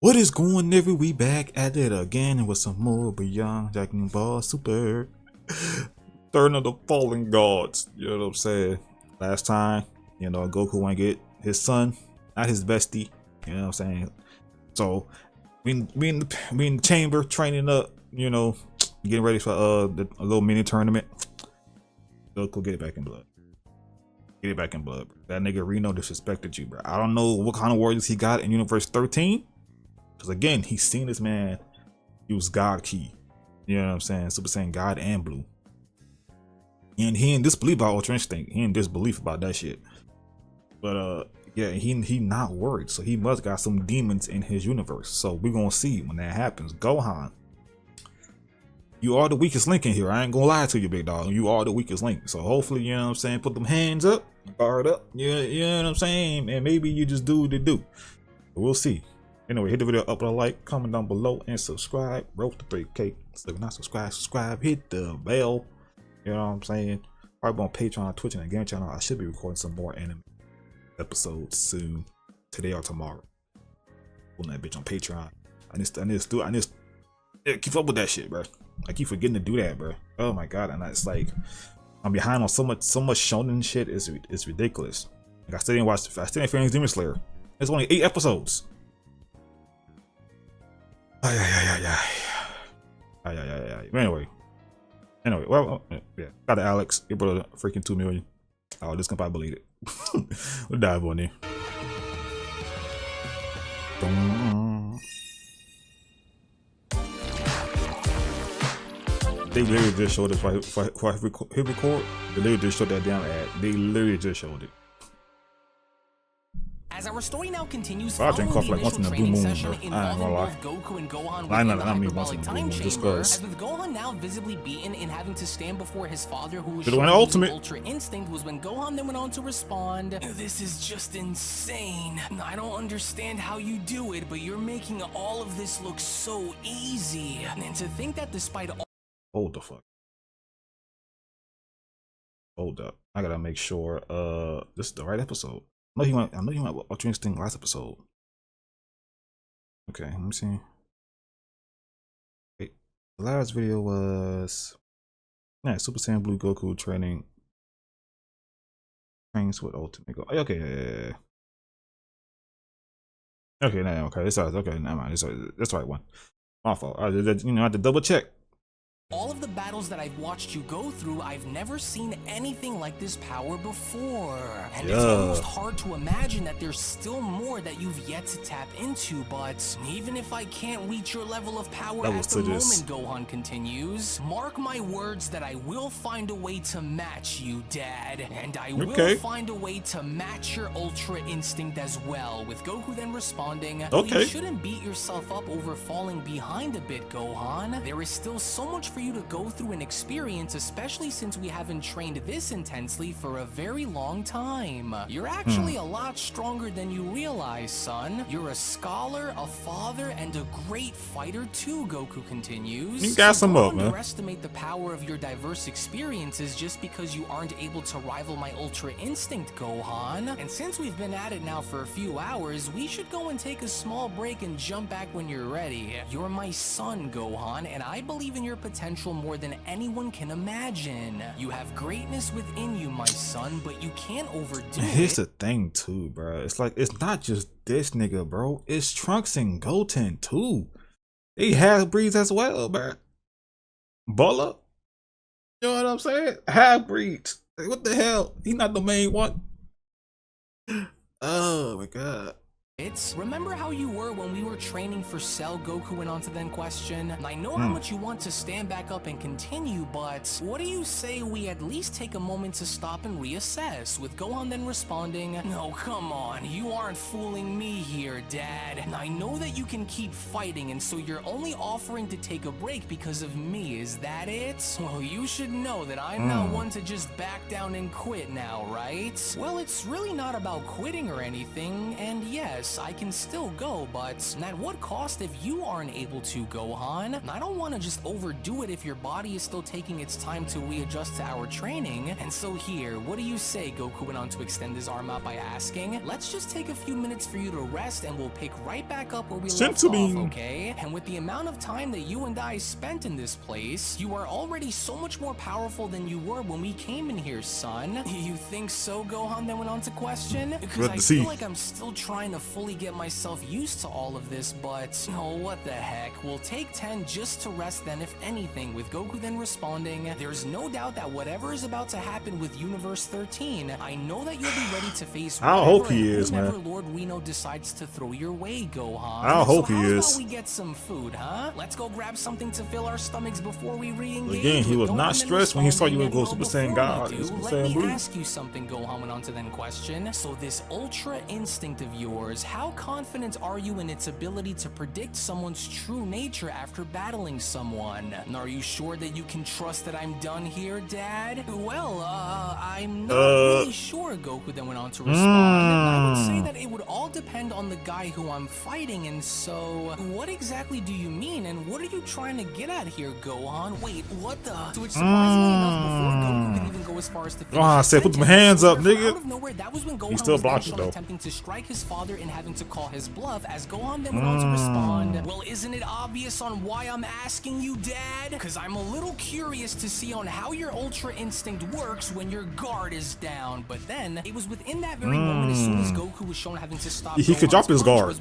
What is going on? We back at it again with some more Beyond Dragon Ball Super. Turn of the Fallen Gods. You know what I'm saying? Last time, Goku want to get his son, not his bestie. You know what I'm saying? So, we in the chamber training up, getting ready for a little mini tournament. Goku, get it back in blood. Get it back in blood. That nigga Rino disrespected you, bro. I don't know what kind of warriors he got in Universe 13. Because again, he's seen this man use God Ki. You know what I'm saying? Super Saiyan God and Blue. And he in disbelief about Ultra Instinct. He in disbelief about that shit. But yeah, he not worried. So he must got some demons in his universe. So we're gonna see when that happens. Gohan, you are the weakest link in here. I ain't gonna lie to you, big dog. You are the weakest link. So hopefully, you know what I'm saying, put them hands up, guard up. You know what I'm saying? And maybe you just do what they do. But we'll see. Anyway, hit the video up with a like, comment down below, and subscribe. Road to 3K. So if you're not subscribe, hit the bell. You know what I'm saying? Probably on Patreon, Twitch, and the game channel. I should be recording some more anime episodes soon, today or tomorrow. Putting that bitch on Patreon. I need to keep up with that shit, bro. I keep forgetting to do that, bro. Oh my god, and it's like I'm behind on so much shonen shit. It's ridiculous. Like I still didn't finish Demon Slayer. It's only 8 episodes. Anyway, well, yeah, got to Alex, your brother, freaking 2 million. Oh, this can probably believe it. We'll dive on there. They literally just showed it before I hit record. They literally just showed that damn ad. They literally just showed it. As our story now continues, I drink coffee like once in a blue moon, bro. Session I ain't gonna lie. Goku and Gohan Not me once in a blue moon, just cause. As with Gohan now visibly beaten and having to stand before his father, who was showing ultimate Ultra Instinct, was when Gohan then went on to respond, "This is just insane. I don't understand how you do it, but you're making all of this look so easy. And to think that despite all..." Hold the fuck. Hold up. I gotta make sure this is the right episode. I know he went Ultra Instinct last episode. Okay, let me see. Wait, the last video was Super Saiyan Blue Goku trains with Ultimate Goku. Okay, yeah. Okay, okay, this is okay. Never mind. That's the right one. My fault. I had to double check. All of the battles that I've watched you go through, I've never seen anything like this power before. And it's almost hard to imagine that there's still more that you've yet to tap into, but even if I can't reach your level of power at the moment, Gohan continues, mark my words that I will find a way to match you, Dad. And I will find a way to match your Ultra Instinct as well, with Goku then responding, you shouldn't beat yourself up over falling behind a bit, Gohan. There is still so much for you to go through and experience, especially since we haven't trained this intensely for a very long time. You're actually a lot stronger than you realize, son. You're a scholar, a father, and a great fighter too, Goku continues. You got some up, man. Don't underestimate the power of your diverse experiences just because you aren't able to rival my Ultra Instinct, Gohan. And since we've been at it now for a few hours, we should go and take a small break and jump back when you're ready. You're my son, Gohan, and I believe in your potential more than anyone can imagine. You have greatness within you, my son, but you can't overdo it. Here's the thing too, bro. It's like, it's not just this nigga, bro. It's Trunks and Goten too. They half-breeds as well, bro. Bulla. You know what I'm saying? Half-breeds. Like, what the hell? He's not the main one. Oh my god. Remember how you were when we were training for Cell, Goku went on to then question. I know how much you want to stand back up and continue, but what do you say we at least take a moment to stop and reassess? With Gohan then responding, no, come on, you aren't fooling me here, Dad. I know that you can keep fighting, and so you're only offering to take a break because of me, is that it? Well, you should know that I'm not one to just back down and quit now, right? Well, it's really not about quitting or anything, and yes, yes, I can still go, but at what cost if you aren't able to, Gohan? I don't want to just overdo it if your body is still taking its time to readjust to our training. And so here, what do you say? Goku went on to extend his arm out by asking, let's just take a few minutes for you to rest and we'll pick right back up where we left off, okay? And with the amount of time that you and I spent in this place, you are already so much more powerful than you were when we came in here, son. You think so, Gohan then went on to question? Because I feel like I'm still trying to fully get myself used to all of this, but oh, what the heck. We'll take 10 just to rest then, if anything, with Goku then responding, there's no doubt that whatever is about to happen with Universe 13, I know that you'll be ready to face whenever Lord Rino decides to throw your way, Gohan. I hope he is. is. How about we get some food, huh? Let's go grab something to fill our stomachs before we re-engage. Again, he was not stressed when he saw you would go Super Saiyan God. Let me ask you something, Gohan went on to then question. So this ultra instinct of yours, how confident are you in its ability to predict someone's true nature after battling someone? Are you sure that you can trust that I'm done here, Dad? Well, I'm not really sure, Goku then went on to respond. I would say that it would all depend on the guy who I'm fighting, and so what exactly do you mean, and what are you trying to get at here, Gohan? Wait, what the? To which surprisingly enough, before Goku could even go as far as to finish I said, put them hands up, nigga. Out of nowhere, that was when Gohan he still was blocked it, though. attempting to strike his father and having to call his bluff, as Gohan then went on to respond, well, isn't it obvious on why I'm asking you, Dad? Because I'm a little curious to see on how your Ultra Instinct works when your guard is down. But then, it was within that very moment, as soon as Goku was shown having to stop he could drop his guard.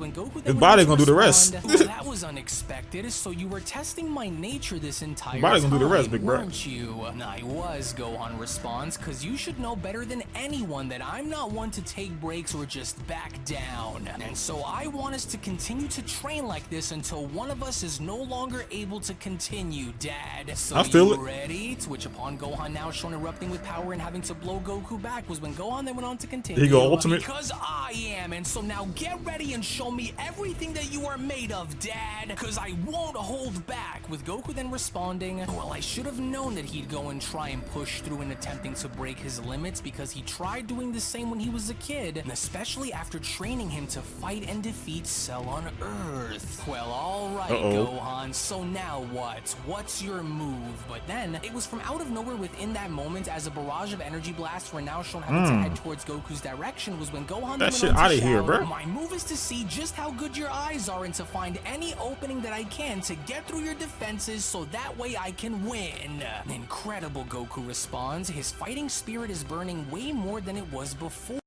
His body gonna do the rest. Well, that was unexpected. So you were testing my nature this entire body time, gonna do the rest, big bro. weren't you? I was, Gohan responds, because you should know better than anyone that I'm not one to take breaks or just back down. And so I want us to continue to train like this until one of us is no longer able to continue, Dad. So I feel you ready? To which upon Gohan now shown erupting with power and having to blow Goku back was when Gohan then went on to continue. He go ultimate. Because I am, and so now get ready and show me everything that you are made of, Dad. Because I won't hold back. With Goku then responding, well, I should have known that he'd go and try and push through in attempting to break his limits, because he tried doing the same when he was a kid, and especially after training him to fight and defeat Cell on Earth. Well, alright, Gohan, so now what? What's your move? But then, it was from out of nowhere within that moment, as a barrage of energy blasts were now shown having to head towards Goku's direction, was when Gohan that shit out of here, bro. My move is to see just how good your eyes are and to find any opening that I can to get through your defenses, so that way I can win. Incredible, Goku responds. His fighting spirit is burning way more than it was before.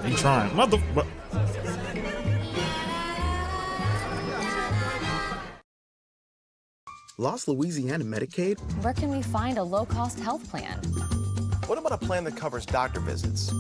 He trying, mother. Lost Louisiana Medicaid? Where can we find a low-cost health plan? What about a plan that covers doctor visits?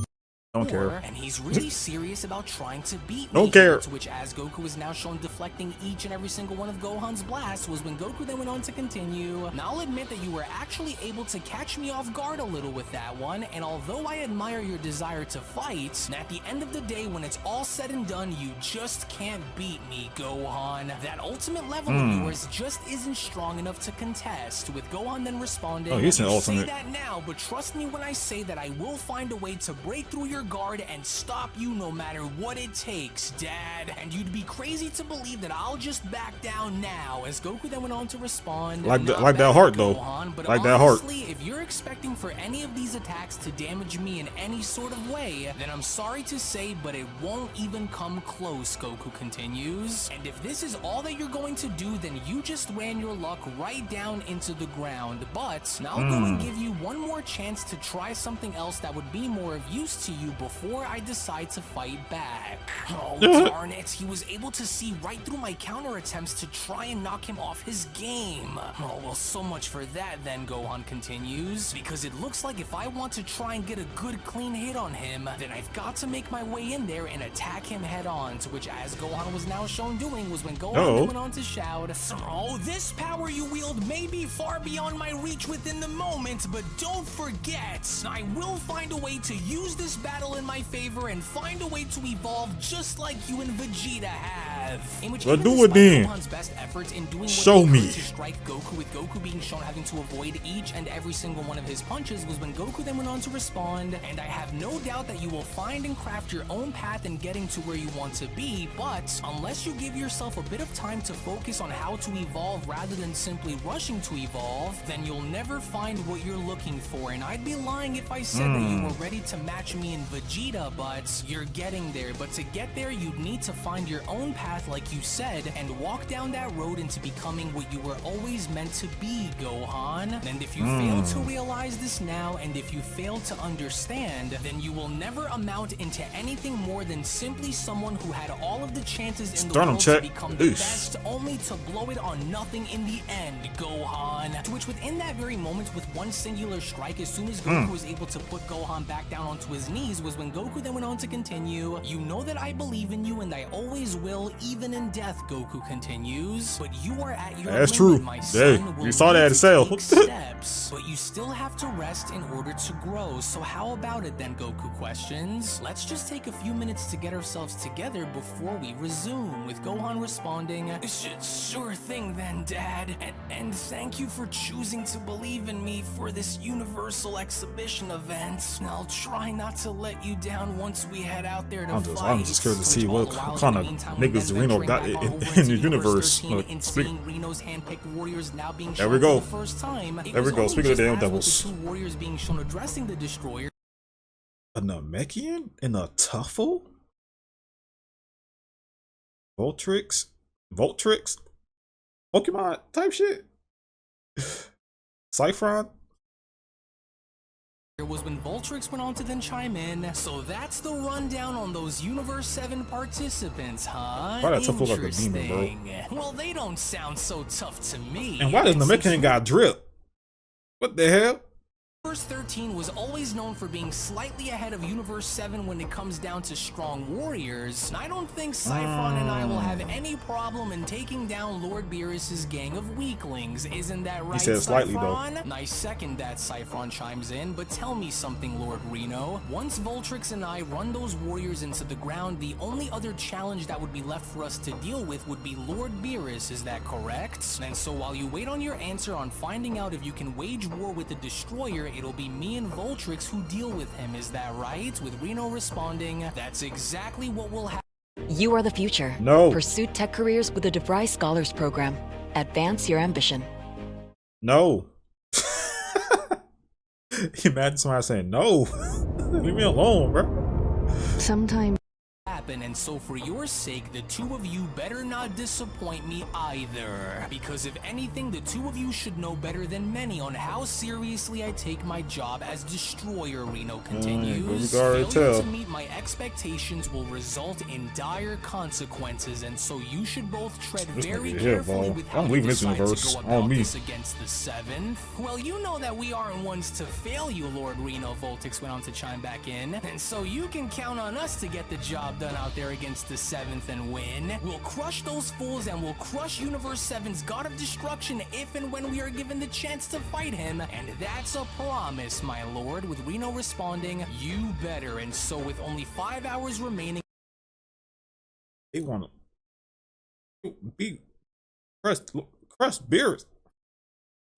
Don't care. And he's really serious about trying to beat me. Don't care. To which, as Goku is now shown deflecting each and every single one of Gohan's blasts, was when Goku then went on to continue. Now I'll admit that you were actually able to catch me off guard a little with that one, and although I admire your desire to fight, at the end of the day, when it's all said and done, you just can't beat me, Gohan. That ultimate level of yours just isn't strong enough to contest. With Gohan then responding, oh, he's an ultimate. Say that now, but trust me when I say that I will find a way to break through your guard and stop you no matter what it takes, Dad. And you'd be crazy to believe that I'll just back down now, as Goku then went on to respond, like that heart, though. Gohan, but like honestly, that heart. If you're expecting for any of these attacks to damage me in any sort of way, then I'm sorry to say, but it won't even come close, Goku continues. And if this is all that you're going to do, then you just ran your luck right down into the ground. But now I'll go and give you one more chance to try something else that would be more of use to you before I decide to fight back. Oh, darn it. He was able to see right through my counter attempts to try and knock him off his game. Oh, well, so much for that then, Gohan continues. Because it looks like if I want to try and get a good clean hit on him, then I've got to make my way in there and attack him head on. To which, as Gohan was now shown doing, was when Gohan went on to shout, oh, this power you wield may be far beyond my reach within the moment, but don't forget, I will find a way to use this battle in my favor and find a way to evolve just like you and Vegeta have. In which, do it then. Gohan's best efforts effort in doing what Show they me. could to strike Goku, with Goku being shown having to avoid each and every single one of his punches, was when Goku then went on to respond, and I have no doubt that you will find and craft your own path in getting to where you want to be, but unless you give yourself a bit of time to focus on how to evolve rather than simply rushing to evolve, then you'll never find what you're looking for. And I'd be lying if I said that you were ready to match me in Vegeta, but you're getting there. But to get there, you'd need to find your own path, like you said, and walk down that road into becoming what you were always meant to be, Gohan. And if you fail to realize this now, and if you fail to understand, then you will never amount into anything more than simply someone who had all of the chances in the Sternum world check. to become the best, only to blow it on nothing in the end, Gohan. To which within that very moment, with one singular strike, as soon as Goku was able to put Gohan back down onto his knees, was when Goku then went on to continue, "You know that I believe in you and I always will, even in death," Goku continues, "but you are at your That's limit, true. my Hey, son. we We'll saw that need at to Cell. take steps, but you still have to rest in order to grow. So how about it then?" Goku questions. "Let's just take a few minutes to get ourselves together before we resume," with Gohan responding, Sure thing then, Dad, and thank you for choosing to believe in me for this universal exhibition event. I'll try not to let you down once we head out there to I'm just scared to see Which what all the while, kind in of the meantime, we niggas then Rino venturing got back on in over the into universe. 13 Look, and speak- seeing Reno's handpicked warriors now being There shown we go. for the first time. It There we was go. only Speaking of just damn as with devils. the two warriors being shown addressing the destroyer. A Namekian and a Tuffle? Voltrix? Pokemon type shit? Cyphron? Was when Voltrix went on to then chime in. So that's the rundown on those Universe 7 participants, huh? Why that tough look like a demon, bro? Interesting. Well, they don't sound so tough to me. And why does Namekian got drip? What the hell? Universe 13 was always known for being slightly ahead of Universe 7 when it comes down to strong warriors. And I don't think Cyphron and I will have any problem in taking down Lord Beerus's gang of weaklings. Isn't that right, said slightly, though. Cyphron? And I second that, Cyphron chimes in, but tell me something, Lord Reno. Once Voltrix and I run those warriors into the ground, the only other challenge that would be left for us to deal with would be Lord Beerus, is that correct? And so while you wait on your answer on finding out if you can wage war with the Destroyer, it'll be me and Voltrix who deal with him, is that right? With Reno responding, "That's exactly what will happen." You are the future. No. Pursue tech careers with the DeVry Scholars Program. Advance your ambition. No. Imagine somebody saying no. Leave me alone, bro. Sometimes. And so for your sake, the two of you better not disappoint me either. Because if anything, the two of you should know better than many on how seriously I take my job as Destroyer, Reno continues. we already Failure tell. to meet my expectations will result in dire consequences, and so you should both tread This very nigga here, carefully bro. with how I'm you leaving this decide universe to go on about me. this against the Seventh. Well, you know that we aren't ones to fail you, Lord Reno, Voltix went on to chime back in. And so you can count on us to get the job done out there against the Seventh and win. We'll crush those fools and we'll crush Universe 7's God of Destruction if and when we are given the chance to fight him. And that's a promise, my lord, with Reno responding, "You better." And so with only 5 hours remaining, They want to be crush beers.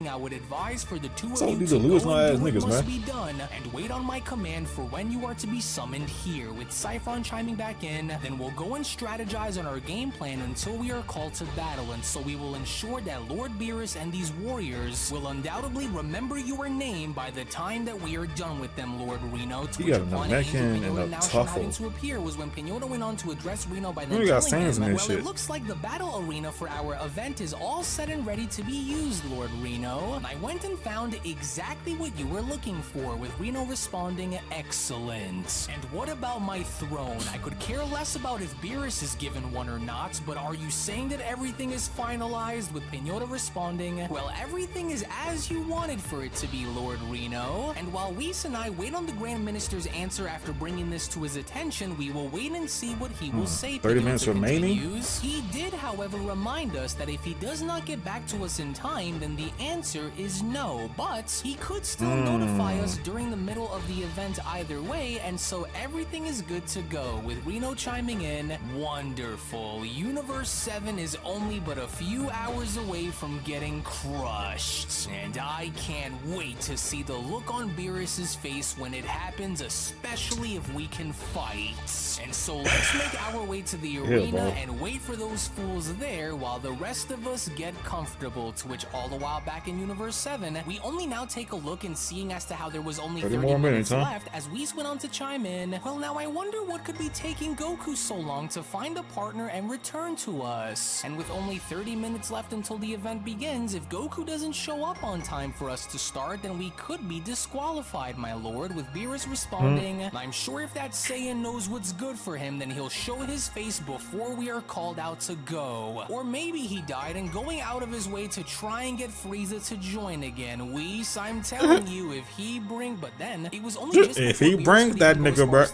I would advise for the two of So you these to are Lewis go my and ass do what niggas, must man. be done, and wait on my command for when you are to be summoned here. With Cyphron chiming back in, then we'll go and strategize on our game plan until we are called to battle, and so we will ensure that Lord Beerus and these warriors will undoubtedly remember your name by the time that we are done with them, Lord Reno. To You which got a upon Namekian Angel and a Pinota now shown Tuffle. having to appear was when Pinota went on to address Reno by then We got telling Sans him, in this well, shit. it looks like the battle arena for our event is all set and ready to be used, Lord Reno. And I went and found exactly what you were looking for, with Reno responding, "Excellent. And what about my throne? I could care less about if Beerus is given one or not, but are you saying that everything is finalized?" With Pinota responding, "Well, everything is as you wanted for it to be, Lord Reno. And while Whis and I wait on the Grand Minister's answer after bringing this to his attention, we will wait and see what he will say." 30 Pinota minutes remaining? continues. He did, however, remind us that if he does not get back to us in time, then the answer answer is no, but he could still notify us during the middle of the event either way, and so everything is good to go, with Reno chiming in, wonderful, Universe 7 is only but a few hours away from getting crushed, and I can't wait to see the look on Beerus's face when it happens, especially if we can fight. And so let's make our way to the arena and wait for those fools there while the rest of us get comfortable, to which all the while back in Universe 7, we only now take a look and seeing as to how there was only 30 minutes left as Whis went on to chime in, well now I wonder what could be taking Goku so long to find a partner and return to us. And with only 30 minutes left until the event begins, if Goku doesn't show up on time for us to start, then we could be disqualified, my lord, with Beerus responding, I'm sure if that Saiyan knows what's good for him, then he'll show his face before we are called out to go. Or maybe he died and going out of his way to try and get Frieza to join again. Whis, I'm telling you, if he bring, but then it was only just if he brings that nigga back,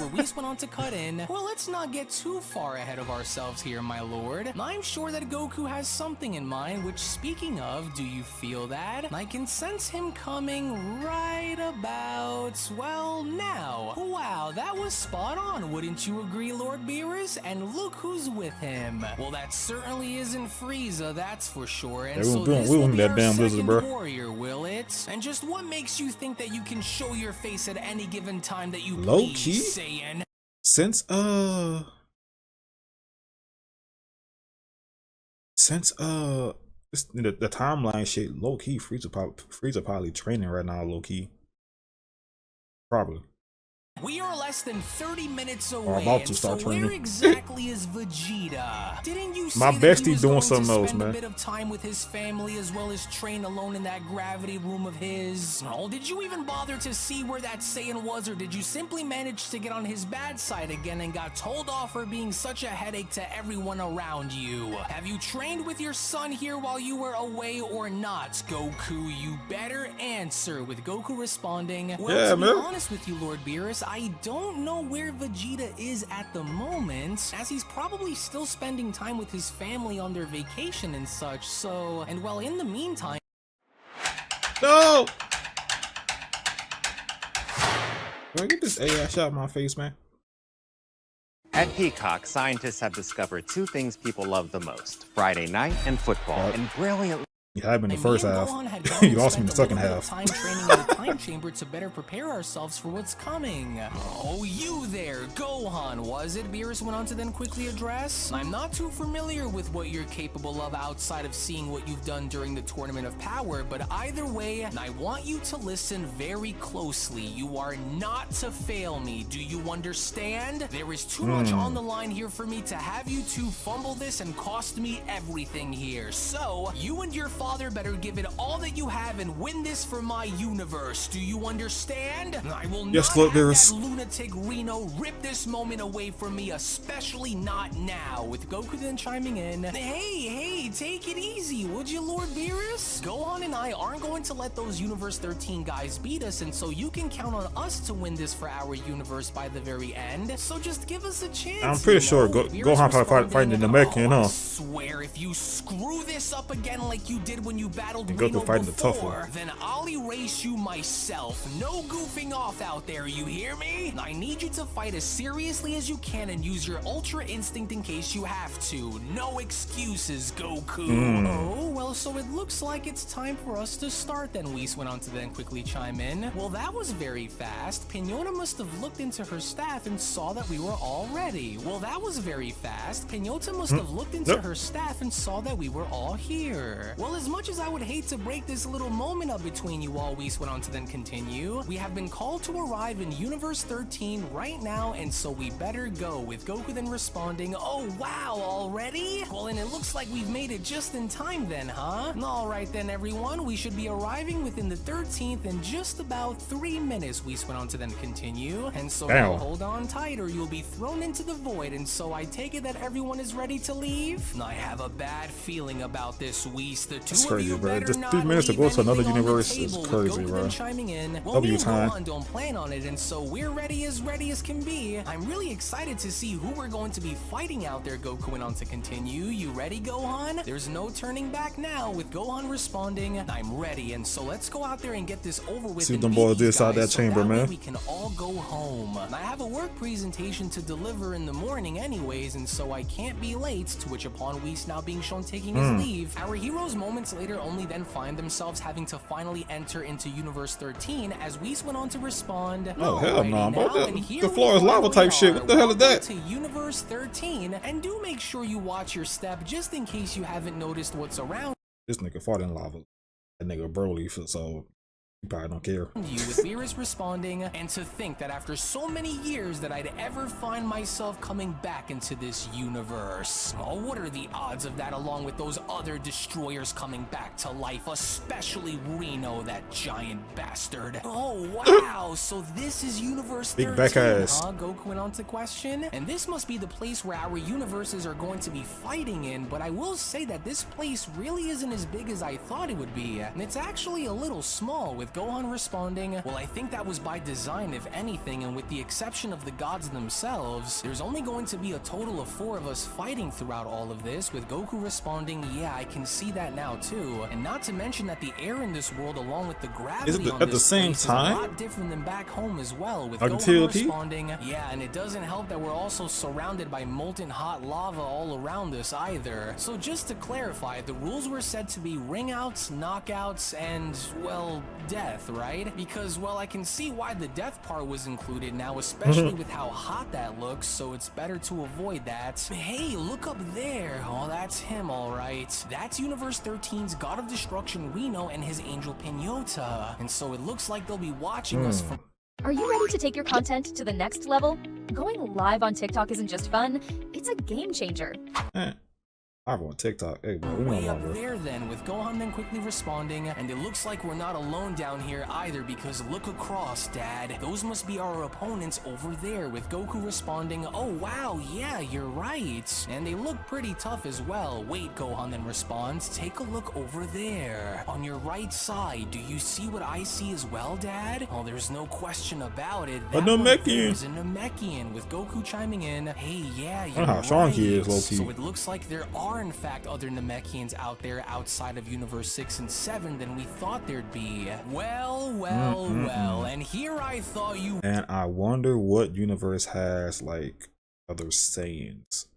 where Whis went on to cut in. Well, let's not get too far ahead of ourselves here, my lord. I'm sure that Goku has something in mind, which, speaking of, do you feel that? I can sense him coming right about, well, now. Wow, that was spot on, wouldn't you agree, Lord Beerus? And look who's with him. Well, that certainly isn't Frieza, that's for sure. And so this will be our second warrior, will it? And just what makes you think that you can show your face at any given time that you please, Saiyan? Since the timeline shit, low key, Frieza probably training right now, low key, probably. We are less than 30 minutes away. Or about to start training. Where exactly is Vegeta? Didn't you say my that bestie he was doing going something to else, spend man? a bit of time with his family as well as train alone in that gravity room of his? Oh, did you even bother to see where that Saiyan was, or did you simply manage to get on his bad side again and got told off for being such a headache to everyone around you? Have you trained with your son here while you were away or not, Goku? You better answer, with Goku responding, well, yeah, to be man. honest with you, Lord Beerus, I don't know where Vegeta is at the moment, as he's probably still spending time with his family on their vacation and such, so, and well, in the meantime... No! Can I get this AI shot in my face, man? At Peacock, scientists have discovered two things people love the most: Friday night and football. And brilliantly... You had me in the first half. You lost me in the second half. Time training in the time chamber to better prepare ourselves for what's coming. Oh, you there, Gohan, was it? Beerus went on to then quickly address. I'm not too familiar with what you're capable of outside of seeing what you've done during the Tournament of Power, but either way, I want you to listen very closely. You are not to fail me. Do you understand? There is too much on the line here for me to have you two fumble this and cost me everything here. So, you and your father better give it all that you have and win this for my universe. Do you understand? I will not have that lunatic Reno rip this moment away from me, especially not now. With Goku then chiming in, hey, take it easy, would you, Lord Beerus? Gohan and I aren't going to let those Universe 13 guys beat us, and so you can count on us to win this for our universe by the very end. So just give us a chance. I'm pretty sure Gohan probably fighting in the Mecha, huh? I swear, if you screw this up again like you did when you battled Reno before, the tough one. then I'll erase you myself. No goofing off out there, you hear me? I need you to fight as seriously as you can and use your Ultra Instinct in case you have to. No excuses, Goku. Oh, well, so it looks like it's time for us to start then, Whis went on to then quickly chime in. Well, that was very fast. Pinota must have looked into her staff and saw that we were all ready. Well, that was very fast. Pinota must have looked into her staff and saw that we were all here. Well, as much as I would hate to break this little moment up between you all, Whis went on to then continue, we have been called to arrive in Universe 13 right now, and so we better go, with Goku then responding, oh wow, already? Well, and it looks like we've made it just in time then, huh? Alright then, everyone, we should be arriving within the 13th in just about 3 minutes, Whis went on to then continue, and so now hold on tight or you'll be thrown into the void, and so I take it that everyone is ready to leave? I have a bad feeling about this, Whis. The two of you bro. better Just not 3 minutes to leave go to another anything on the universe is table, with crazy, Goku bro. then chiming in, well, W me and time. Gohan don't plan on it, and so we're ready as can be. I'm really excited to see who we're going to be fighting out there, Goku went on to continue. You ready, Gohan? There's no turning back now, with Gohan responding, I'm ready, and so let's go out there and get this over with. See and them beat boys these inside guys that so chamber, that way man. we can all go home. I have a work presentation to deliver in the morning anyways, and so I can't be late, to which upon Whis now being shown taking his leave, our heroes moments later only then find themselves having to finally enter into Universe 13 as Whis went on to respond, Oh, hell no, "Alrighty bro. now, and The here floor we is lava finally type shit. are. What the hell is Welcome that? to Universe 13, and do make sure you watch your step just in case you haven't noticed what's around This nigga fought in lava. That nigga Broly, so you probably don't care. you, with Beerus responding, and to think that after so many years that I'd ever find myself coming back into this universe. Oh, what are the odds of that, along with those other destroyers coming back to life, especially Reno, that giant bastard. Oh, wow, so this is Universe 13, Big back ass. huh? Goku went on to question. And this must be the place where our universes are going to be fighting in, but I will say that this place really isn't as big as I thought it would be, and it's actually a little small, with Gohan responding, well, I think that was by design, if anything, and with the exception of the gods themselves, there's only going to be a total of 4 of us fighting throughout all of this, with Goku responding, yeah, I can see that now too, and not to mention that the air in this world, along with the gravity on at the this same place, time? is a lot different than back home as well, with Like Gohan TLT? responding, yeah, and it doesn't help that we're also surrounded by molten hot lava all around us either. So just to clarify, the rules were said to be ring-outs, knockouts, and, well, death, right? Because, well, I can see why the death part was included now, especially with how hot that looks, so it's better to avoid that. Hey, look up there. Oh, that's him, alright. That's Universe 13's God of Destruction Reno and his angel Pinota. And so it looks like they'll be watching us from... Are you ready to take your content to the next level? Going live on TikTok isn't just fun, it's a game changer. I'm on TikTok. Hey, bro, we way know up bro. there then, with Gohan then quickly responding, and it looks like we're not alone down here either, because look across, Dad. Those must be our opponents over there, with Goku responding, oh wow, yeah, you're right. And they look pretty tough as well. Wait, Gohan then responds, take a look over there. On your right side, do you see what I see as well, Dad? Oh, there's no question about it. That one there Namekian. is a Namekian, with Goku chiming in, hey, yeah, you're I don't know how strong he is, right. low-key. So it looks like there are in fact other Namekians out there outside of Universe 6 and 7 than we thought there'd be. Well, and here I thought you... And I wonder what universe has like other sayings.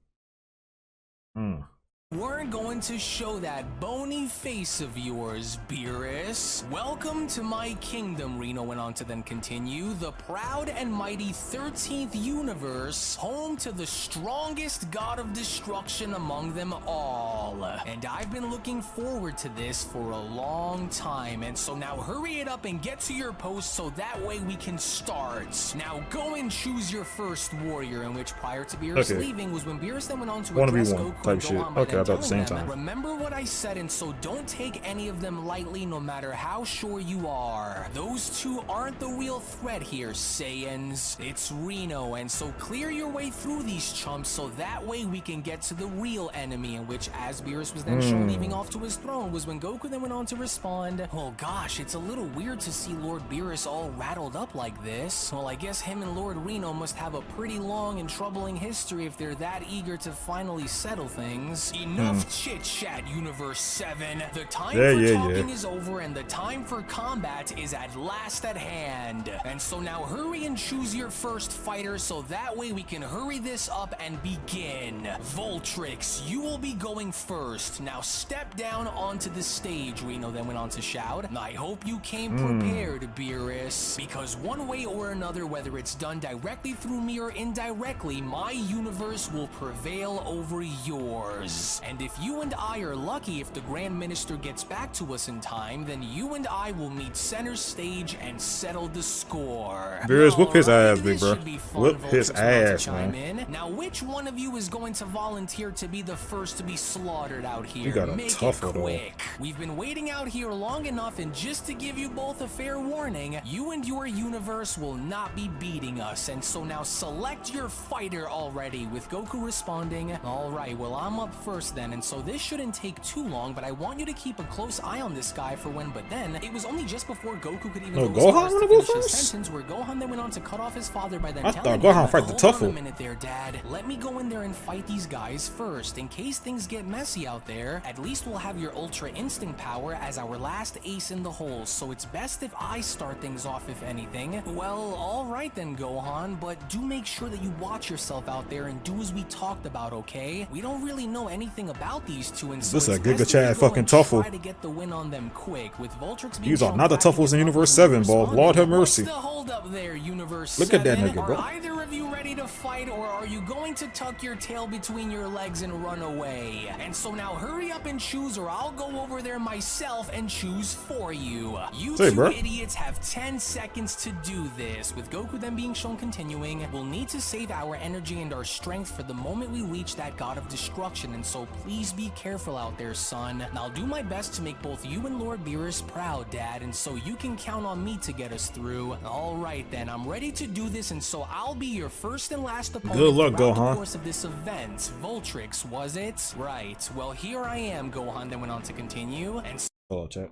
weren't going to show that bony face of yours, Beerus. Welcome to my kingdom, Reno went on to then continue. The proud and mighty 13th universe, home to the strongest god of destruction among them all. And I've been looking forward to this for a long time, and so now hurry it up and get to your post so that way we can start. Now go and choose your first warrior, in which prior to Beerus leaving was when Beerus then went on to address 1v1 Goku type and shit. Gohan by Okay, then I thought at the same telling them, time. remember what I said, and so don't take any of them lightly, no matter how sure you are. Those two aren't the real threat here, Saiyans. It's Reno, and so clear your way through these chumps so that way we can get to the real enemy, in which as Beerus was then shown leaving off to his throne was when Goku then went on to respond, oh gosh, it's a little weird to see Lord Beerus all rattled up like this. Well, I guess him and Lord Reno must have a pretty long and troubling history if they're that eager to finally settle things. Enough chit-chat, Universe 7. The time for talking is over, and the time for combat is at last at hand. And so now hurry and choose your first fighter so that way we can hurry this up and begin. Voltrix, you will be going first. Now step down onto the stage, Reno then went on to shout. I hope you came prepared, Beerus, because one way or another, whether it's done directly through me or indirectly, my universe will prevail over yours. And if you and I are lucky, if the Grand Minister gets back to us in time, then you and I will meet center stage and settle the score. Beerus, whoop his Alright, ass, big this bro. should be fun. Whoop Voltrix his went on to ass, chime man. in. Now, which one of you is going to volunteer to be the first to be slaughtered out here? You got a Make tough it one, though. quick. We've been waiting out here long enough, and just to give you both a fair warning, you and your universe will not be beating us, and so now select your fighter already, with Goku responding, alright, well I'm up first first then, and so this shouldn't take too long, but I want you to keep a close eye on this guy for when, but then, it was only just before Goku could even No, go as far Gohan as wanna to go finish his first? sentence, where Gohan then went on to cut off his father by then I telling thought Gohan him, fight the hold tough on a one. minute there, Dad. Let me go in there and fight these guys first. In case things get messy out there, at least we'll have your Ultra Instinct power as our last ace in the hole, so it's best if I start things off if anything. Well, alright then, Gohan, but do make sure that you watch yourself out there and do as we talked about, okay? We don't really know anything about these two, and so This it's a best Giga if Chad you go fucking and Tuffle. try to get the win on them quick, with Voltrix being These are shown not the cracking Tuffles his in knuckles Universe and 7, boy. responding. Lord have mercy. What's the hold up there, Universe Look at that 7? nigga, bro. Are either of you ready to fight, or are you going to tuck your tail between your legs and run away? And so now hurry up and choose, or I'll go over there myself and choose for you. You Say, two bro. idiots have 10 seconds to do this. With Goku then being shown continuing, we'll need to save our energy and our strength for the moment we reach that God of Destruction, and so please be careful out there, son. And I'll do my best to make both you and Lord Beerus proud, Dad, and so you can count on me to get us through. Alright then, I'm ready to do this, and so I'll be your first and last opponent Good luck, throughout Gohan. the course of this event. Voltrix, was it? Right. Well, here I am, Gohan then went on to continue, and Hello, chat.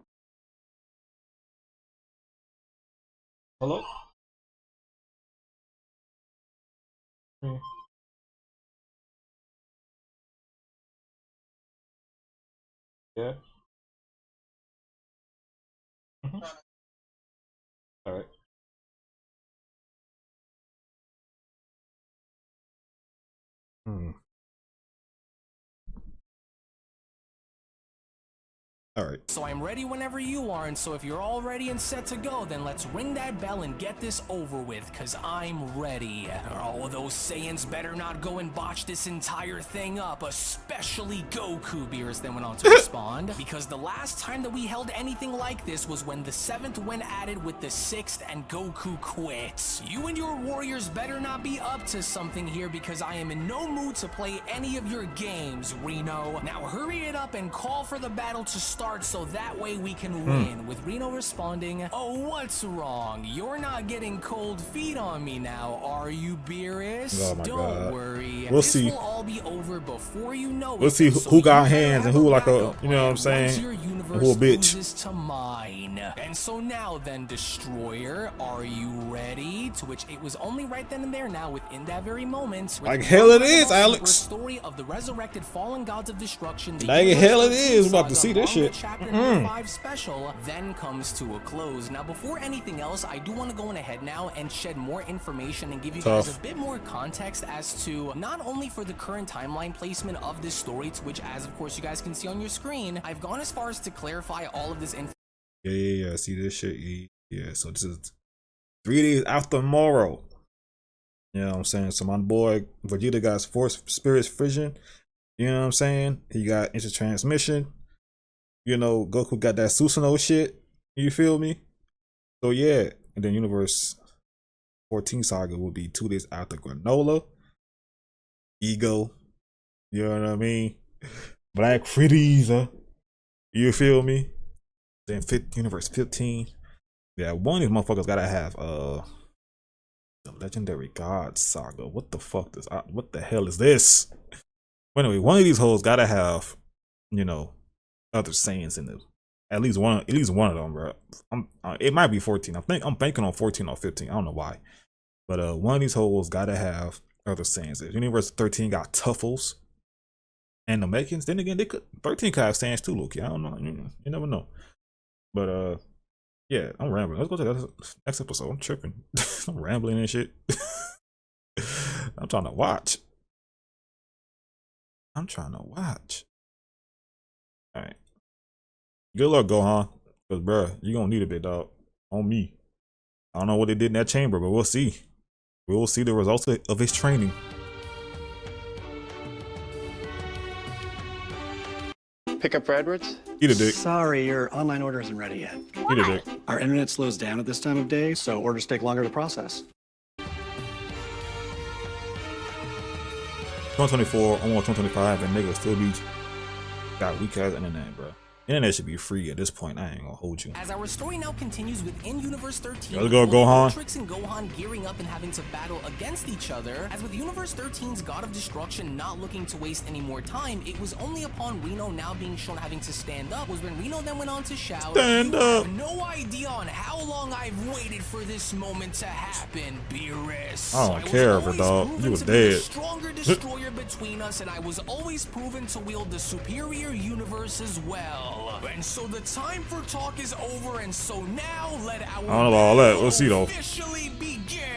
Hello? Yeah. All right. All right. so I'm ready whenever you are, and so if you're all ready and set to go, then let's ring that bell and get this over with, cause I'm ready. Oh, those Saiyans better not go and botch this entire thing up, especially Goku, Beerus then went on to respond, because the last time that we held anything like this was when the 7th went added with the 6th and Goku quit. You and your warriors better not be up to something here, because I am in no mood to play any of your games, Reno. Now hurry it up and call for the battle to start, so that way we can win. With Reno responding, oh, what's wrong? You're not getting cold feet on me now, are you, Beerus? Oh my Don't God. worry. We'll this see. will all be over before you know We'll it. see So who got you better hands and have who like a, backup you know what I'm plan once saying, your and universe who a bitch. loses to mine. And so now then, Destroyer, are you ready? To which it was only right then and there now, within that very moment. Like hell it is, Alex. Story of the resurrected fallen gods of destruction. The Like Universe hell it 13 is. We're about to saga see this Manga shit. Chapter number 5 special then comes to a close. Now, before anything else, I do want to go on ahead now and shed more information and give you guys Tough. a bit more context as to not only for the current timeline placement of this story, to which, as of course you guys can see on your screen, I've gone as far as to clarify all of this info. Yeah. See this shit. Yeah. So this is 3 days after tomorrow. You know what I'm saying? So my boy Vegeta got his Force Spirits Fission. You know what I'm saying? He got Intertransmission. You know, Goku got that Susanoo shit. You feel me? So yeah. And then Universe 14 Saga will be 2 days after Granola. Ego. You know what I mean? Black Frieza. You feel me? Then Universe 15. Yeah, one of these motherfuckers gotta have the Legendary God Saga. What the fuck is what the hell is this? Well, anyway, one of these hoes gotta have, you know, other Saiyans in it. At least one of them, bro. It might be 14. I'm banking on 14 or 15. I don't know why. But one of these hoes gotta have other Saiyans. Universe 13 got Tuffles and the Mechans. Then again, 13 could have Saiyans too, Loki. I don't know. You never know. But yeah, I'm rambling. Let's go to the next episode. I'm tripping. I'm rambling and shit. I'm trying to watch. Alright. Good luck, Gohan. Cause bruh, you gonna need a bit, dog. On me. I don't know what they did in that chamber, but we'll see. We will see the results of his training. Pick up for Edwards? Eat a dick. Sorry, your online order isn't ready yet. Eat a dick. Our internet slows down at this time of day, so orders take longer to process. 2024, almost 2025, and niggas still be got weak ass internet, bro. Internet should be free at this point. I ain't gonna hold you. As our story now continues within Universe 13, Let's go, Gohan. Voltrix and Gohan gearing up and having to battle against each other. As with Universe 13's God of Destruction not looking to waste any more time, it was only upon Reno now being shown having to stand up was when Reno then went on to shout, "Stand "You up!" have no idea on how long I've waited for this moment to happen, Beerus. I don't care, but dog, you was dead. Stronger destroyer between us, and I was always proven to wield the superior universe as well. And so the time for talk is over, and so now let our I don't know about all that. Let's see though. officially begin.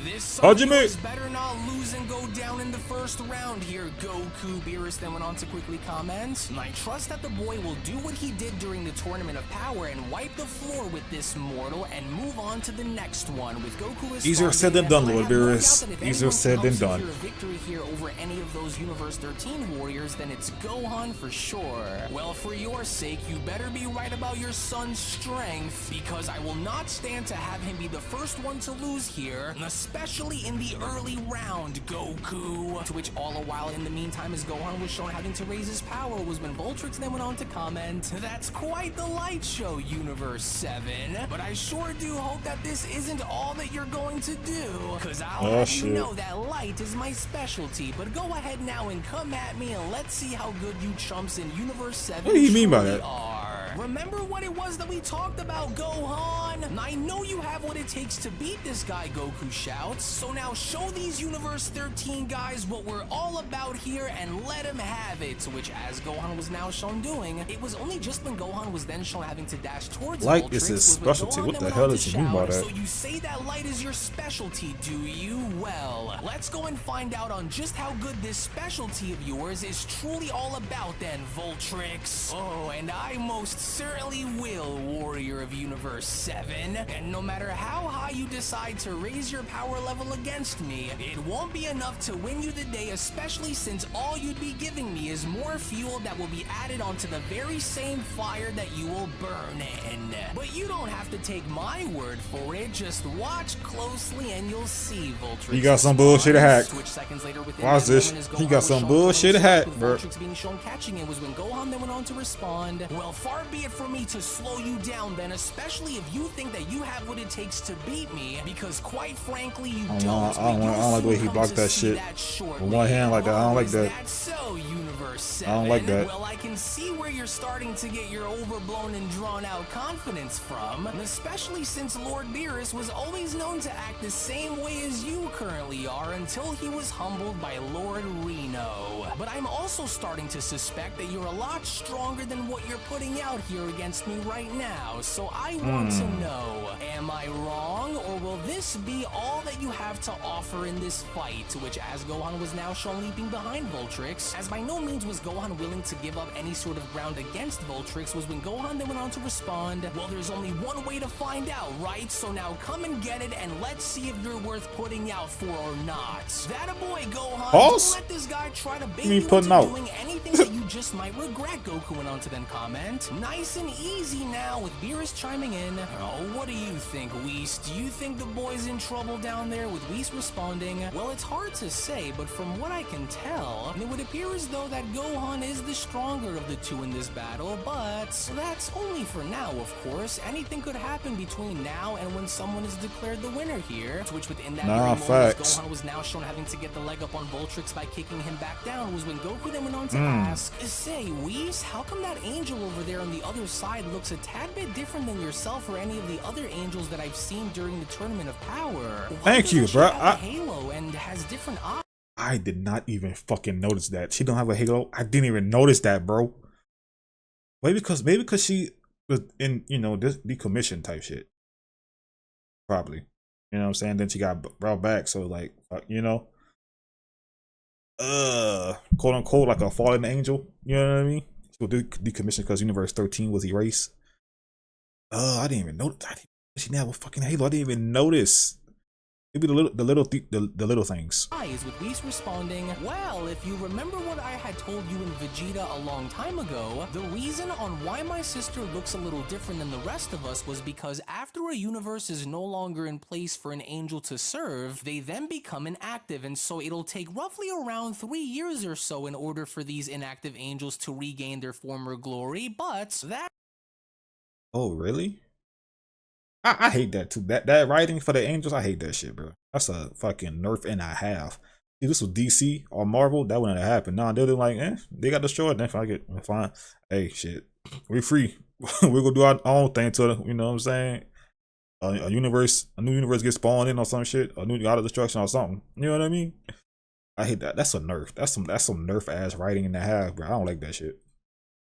This Hajime. better not lose and go down in the first round here, Goku. Beerus then went on to quickly comment, "I trust that the boy will do what he did during the Tournament of Power and wipe the floor with this mortal and move on to the next one." With Goku Easier said than done, Lord Beerus. If Easier anyone said than can help done. secure a victory here over any of those Universe 13 warriors, then it's Gohan for sure. Well, for your sake, you better be right about your son's strength, because I will not stand to have him be the first one to lose here, especially in the early round, Goku. To which all the while in the meantime, as Gohan was shown having to raise his power, was when Voltrix then went on to comment, "That's quite the light show, Universe 7. But I sure do hope that this isn't all that you're going to do, cause I'll have you know that light is my specialty. But go ahead now and come at me and let's see how good you chumps in Universe 7 What do you mean by truly that? are." Remember what it was that we talked about, Gohan? I know you have what it takes to beat this guy, Goku shouts. So now show these Universe 13 guys what we're all about here and let him have it. To which, as Gohan was now shown doing, it was only just when Gohan was then shown having to dash towards Light Voltrix is his was when specialty. Gohan What then the went hell on to does he mean by shout, that? "So you say that light is your specialty, do you? Well, let's go and find out on just how good this specialty of yours is truly all about then, Voltrix." Oh, and I most certainly will, warrior of Universe 7. And no matter how high you decide to raise your power level against me, it won't be enough to win you the day, especially since all you'd be giving me is more fuel that will be added onto the very same fire that you will burn in. But you don't have to take my word for it, just watch closely and you'll see, Voltrix. He got some bullshit hack. Switch seconds later within Watch that this. moment as He Gohan got was some shown bullshit throwing hack, stuff with bro. Voltrix being shown catching it was when Gohan then went on to respond, "Well, far be it from me to slow you down then, especially if you think that you have what it takes to beat me, because quite frankly you don't." I don't like the way he blocked that shit. With one hand like that, I don't like that. So, Universe 7. I don't like that. Well, I can see where you're starting to get your overblown and drawn out confidence from, especially since Lord Beerus was always known to act the same way as you currently are until he was humbled by Lord Reno. But I'm also starting to suspect that you're a lot stronger than what you're putting out here against me right now. So I want to know, am I wrong, or will this be all that you have to offer in this fight? To which, as Gohan was now shown leaping behind Voltrix, as by no means was Gohan willing to give up any sort of ground against Voltrix, was when Gohan then went on to respond, "Well, there's only one way to find out, right? So now come and get it, and let's see if you're worth putting out for or not." That a boy, Gohan. Pause? Don't let this guy try to bait You mean you putting into out? doing anything that you just might regret, Goku went on to then comment. Nice and easy now, with Beerus chiming in. "Oh, what do you think, Whis? Do you think the boy's in trouble down there?" With Whis responding, "Well, it's hard to say, but from what I can tell, it would appear as though that Gohan is the stronger of the two in this battle, but that's only for now, of course. Anything could happen between now and when someone is declared the winner here." To which within that very moment, facts. Gohan was now shown having to get the leg up on Voltrix by kicking him back down, was when Goku then went on to ask, "Say, Whis, how come that angel over there on the other side looks a tad bit different than yourself or any of the other angels that I've seen during the Tournament of Power? Why Thank you, doesn't she bro. have a halo and has different eyes?" I did not even fucking notice that. She don't have a halo. I didn't even notice that, bro. Maybe because she was in, this decommission type shit. Probably. You know what I'm saying? Then she got brought back, so like, quote unquote, like a fallen angel. You know what I mean? So decommissioned because Universe 13 was erased. I didn't even notice. She didn't have a fucking halo. I didn't even notice. Maybe the little things. Eyes with Whis responding, well, if you remember what I had told you in Vegeta a long time ago, the reason on why my sister looks a little different than the rest of us was because after a universe is no longer in place for an angel to serve, they then become inactive, and so it'll take roughly around 3 years or so in order for these inactive angels to regain their former glory, but that... Oh, really? I hate that too. That writing for the angels, I hate that shit, bro. That's a fucking nerf and a half. If this was DC or Marvel, that wouldn't have happened. Nah, they're like, they got destroyed. Then fuck it, fine. Hey, shit, we free. We're gonna do our own thing to the, you know what I'm saying? A new universe gets spawned in or some shit, a new god of destruction or something. You know what I mean? I hate that. That's a nerf. That's some nerf ass writing and a half, bro. I don't like that shit.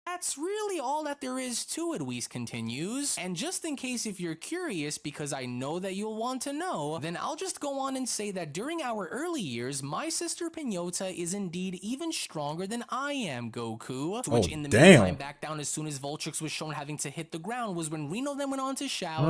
That's really all that there is to it, Whis continues. And just in case if you're curious, because I know that you'll want to know, then I'll just go on and say that during our early years, my sister Pinota is indeed even stronger than I am, Goku. To which in the meantime, back down as soon as Vultrix was shown having to hit the ground was when Rino then went on to shout...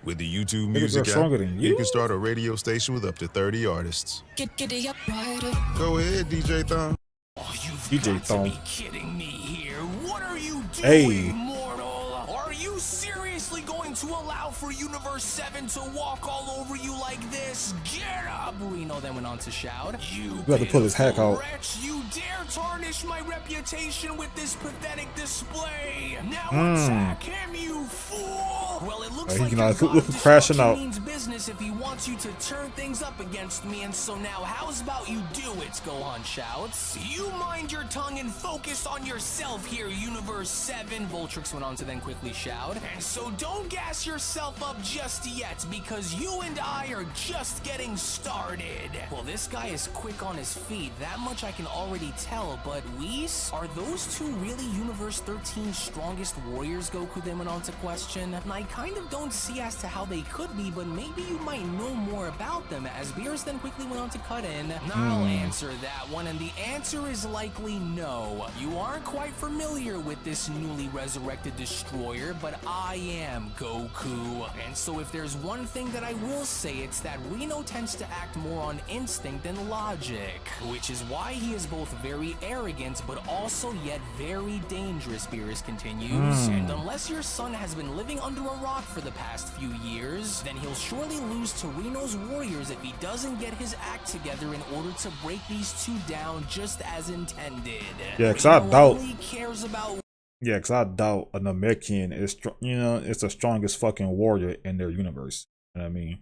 With the YouTube music app, you can start a radio station with up to 30 artists. Giddy up, rider. Go ahead, DJ Thon. Oh, you've DJ got to be kidding me here. What are you Hey. doing, mortal? Are you seriously going to allow for Universe 7 to walk all over you like this? Get up! Rino then went on to shout. You have to pull his hack out. Wretch, you dare tarnish my reputation with this pathetic display. Now attack him, you fool! Well, it looks like look crashing out. means business if he wants you to turn things up against me, and so now how's about you do it? Gohan shouts. You mind your tongue and focus on yourself here, Universe 7, Vultrix went on to then quickly shout. And so don't gas yourself up just yet, because you and I are just getting started. Well, this guy is quick on his feet, that much I can already tell, but Whis, are those two really Universe 13's strongest warriors, Goku then went on to question? And I kind of don't see as to how they could be, but maybe you might know more about them, as Beerus then quickly went on to cut in. I'll answer that one, and the answer is likely no. You aren't quite familiar with this newly resurrected destroyer, but I am Goku. And so if there's one thing that I will say, it's that Rino tends to act more on instinct than logic, which is why he is both very arrogant, but also yet very dangerous, Beerus continues. And unless your son has been living under a rock for the past few years, then he'll surely lose to Rino's warriors if he doesn't get his act together in order to break these two down just as intended. Yeah, because I doubt. Cares about Yeah, because I doubt an American is, it's the strongest fucking warrior in their universe. You know what I mean?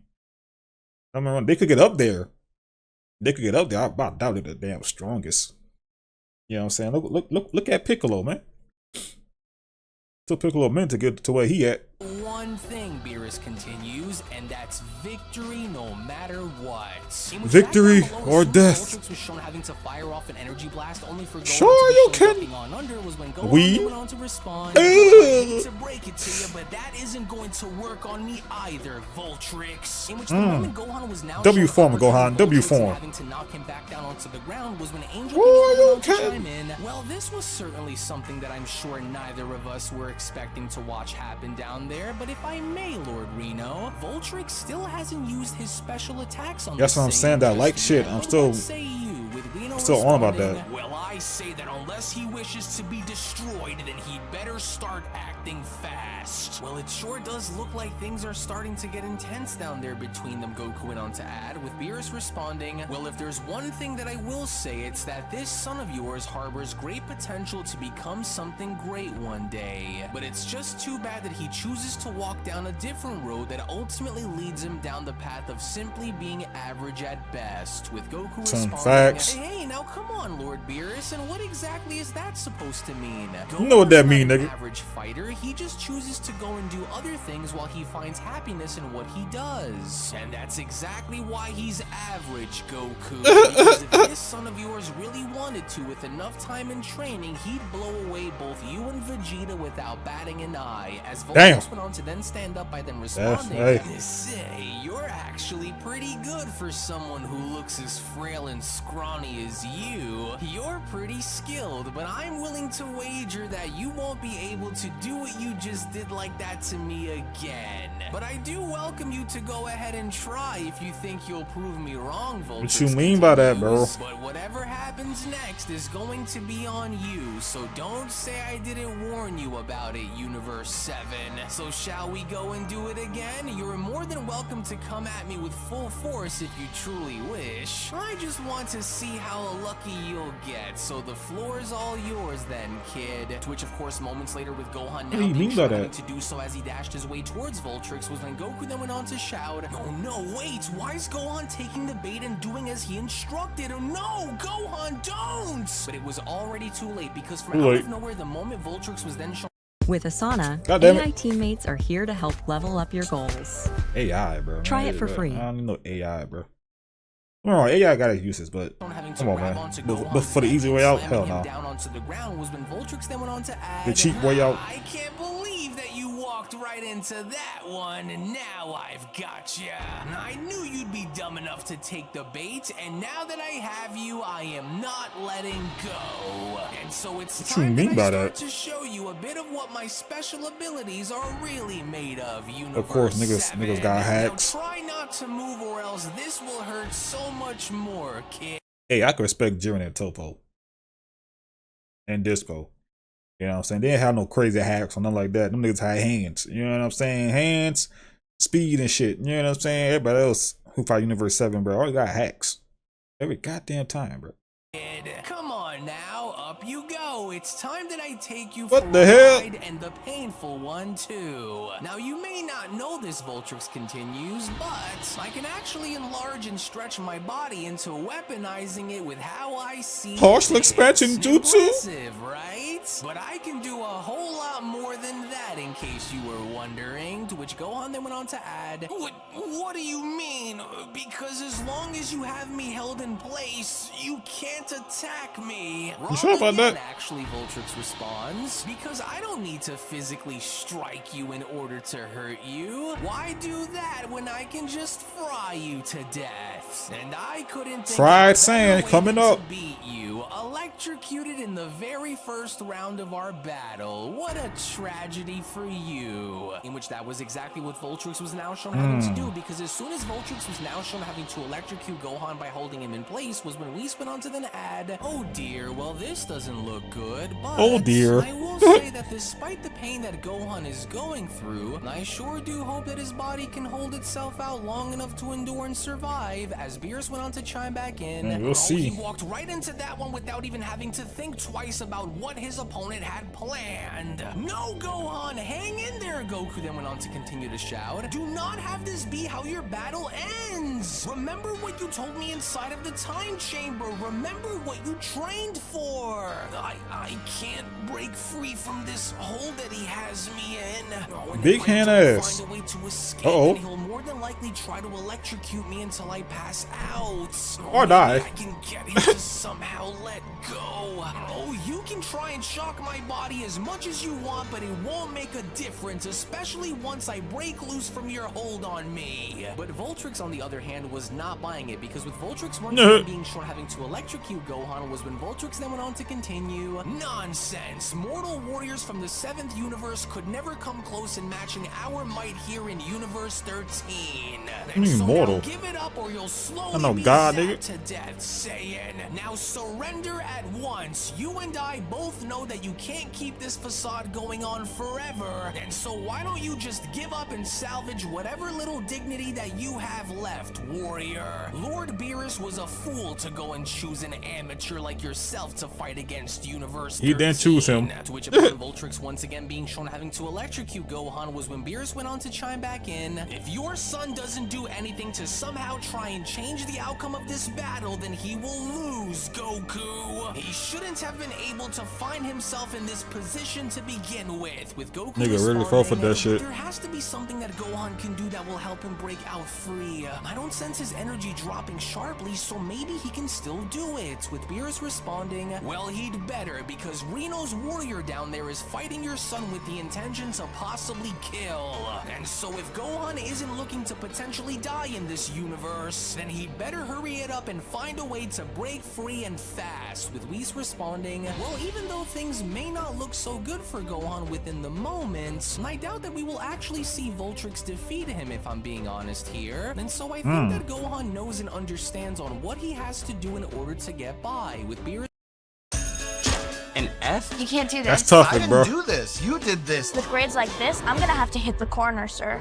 I mean, they could get up there. They could get up there. I doubt they're the damn strongest. You know what I'm saying? Look at Piccolo, man. Took Piccolo a minute to get to where he at. One thing, Beerus continues, and that's victory no matter what. Victory or death. Vultrix was shown having to fire off an energy blast only for Gohan sure to you be can. looking on under was when Gohan went on to respond. I hate to break it to you, but that isn't going to work on me either, Vultrix. In which the moment Gohan was now W form, Gohan. W form. Having to knock him back down onto the ground was when Angel began to chime in. Well, this was certainly something that I'm sure neither of us were expecting to watch happen down there, but if I may, Lord Rino, Vultrix still hasn't used his special attacks on That's what I'm saying, that like shit. I'm still on about that. Well, I say that unless he wishes to be destroyed, then he'd better start acting fast. Well, it sure does look like things are starting to get intense down there between them, Goku went on to add, with Beerus responding, well, if there's one thing that I will say, it's that this son of yours harbors great potential to become something great one day. But it's just too bad that he chooses to walk down a different road that ultimately leads him down the path of simply being average at best, with Goku responding, facts. Hey, now come on, Lord Beerus, and what exactly is that supposed to mean? You know what that mean, nigga. Average fighter, he just chooses to go and do other things while he finds happiness in what he does. And that's exactly why he's average, Goku. Because if this son of yours really wanted to, with enough time and training, he'd blow away both you and Vegeta without batting an eye. As Vultrix went on to then stand up by them responding, say, you're actually pretty good for someone who looks as frail and scrawny as is you. You're pretty skilled, but I'm willing to wager that you won't be able to do what you just did like that to me again. But I do welcome you to go ahead and try if you think you'll prove me wrong, Voltrix. What you mean by that, bro? But whatever happens next is going to be on you, so don't say I didn't warn you about it, Universe 7. So shall we go and do it again? You're more than welcome to come at me with full force if you truly wish. I just want to see how lucky you'll get, so the floor is all yours then, kid. To which, of course, moments later with Gohan now being trying to do so as he dashed his way towards Voltrix was when Goku then went on to shout, "Oh no, wait, why is Gohan taking the bait and doing as he instructed? Oh no, Gohan, don't!" But it was already too late because from out of nowhere, the moment Voltrix was then shown. With Asana, AI teammates are here to help level up your goals. AI, bro. Try it for free. I don't need no AI, bro. No, AI got its uses, but come on, man. But for the easy way out, hell no. Down onto the ground was when Voltrix then went on to add, the cheap way out. I can't believe that you walked right into that one, and now I've got ya. I knew you'd be dumb enough to take the bait, and now that I have you, I am not letting go. And so it's time that I start to show you a bit of what my special abilities are really made of, Universe Of course, niggas got hacks. Now try not to move or else this will hurt so much more, kid. Hey, I could respect Jiren and Topo. And Disco. You know what I'm saying? They didn't have no crazy hacks or nothing like that. Them niggas had hands. You know what I'm saying? Hands, speed and shit. You know what I'm saying? Everybody else who fight Universe 7, bro, always got hacks. Every goddamn time, bro. Come on now, up you go. It's time that I take you what for the a hell? ride, and the painful one too. Now you may not know this, Voltrix continues, but I can actually enlarge and stretch my body into weaponizing it with how I see partial expansion jutsu? Impressive, right? But I can do a whole lot more than that, in case you were wondering. To which Gohan then went on to add, What do you mean? Because as long as you have me held in place, you can't attack me. You sure about that? Actually, Voltrix responds, because I don't need to physically strike you in order to hurt you. Why do that when I can just fry you to death? And I couldn't think fried sand coming up. To beat you, electrocuted in the very first round of our battle. What a tragedy for you. In which that was exactly what Voltrix was now shown having to do, because as soon as Voltrix was now shown having to electrocute Gohan by holding him in place was when Whis went on to then add, oh dear, well this doesn't look good, but oh dear. I will say that despite the pain that Gohan is going through, I sure do hope that his body can hold itself out long enough to endure and survive, as Beerus went on to chime back in. We'll see. He walked right into that one without even having to think twice about what his opponent had planned. No, Gohan, hang in there, Goku then went on to continue to shout. Do not have this be how your battle ends. Remember what you told me inside of the time chamber. Remember what you trained for. I can't break free from this hole that he has me in. Big hand ass. Find a way to escape, and he'll more than likely try to electrocute me until I pass out. Or die. I can get him to somehow let go. Oh, you can try and shock my body as much as you want, but it won't make a difference, especially once I break loose from your hold on me. But Voltrix, on the other hand, was not buying it, because with Voltrix once again being shown having to electrocute Gohan was when Voltrix then went on to continue. Nonsense! Mortal warriors from the 7th universe could never come close in matching our might here in Universe 13. And so mortal? Now give it up or you'll slowly be God, zapped to death, Saiyan. Now surrender at once. You and I both know that you can't keep this facade going on forever, and so why don't you just give up and salvage whatever little dignity that you have left, warrior? Lord Beerus was a fool to go and choose an amateur like yourself to fight against Universe 13. He didn't choose him. To which upon Voltrix once again being shown having to electrocute Gohan was when Beerus went on to chime back in. If your son doesn't do anything to somehow try and change the outcome of this battle, then he will lose, Goku. He shouldn't have been able to find himself in this position to begin with Goku nigga really fell for that shit. There has to be something that Gohan can do that will help him break out free. I don't sense his energy dropping sharply, so maybe he can still do it. With Beerus responding, well, he'd better, because because Rino's warrior down there is fighting your son with the intention to possibly kill. And so if Gohan isn't looking to potentially die in this universe, then he'd better hurry it up and find a way to break free and fast, with Whis responding, well, even though things may not look so good for Gohan within the moment, I doubt that we will actually see Voltrix defeat him, if I'm being honest here. And so I think that Gohan knows and understands on what he has to do in order to get by, with Beerus. An F? You can't do this. That's tough, I didn't bro. do this. You did this. With grades like this, I'm gonna have to hit the corner, sir.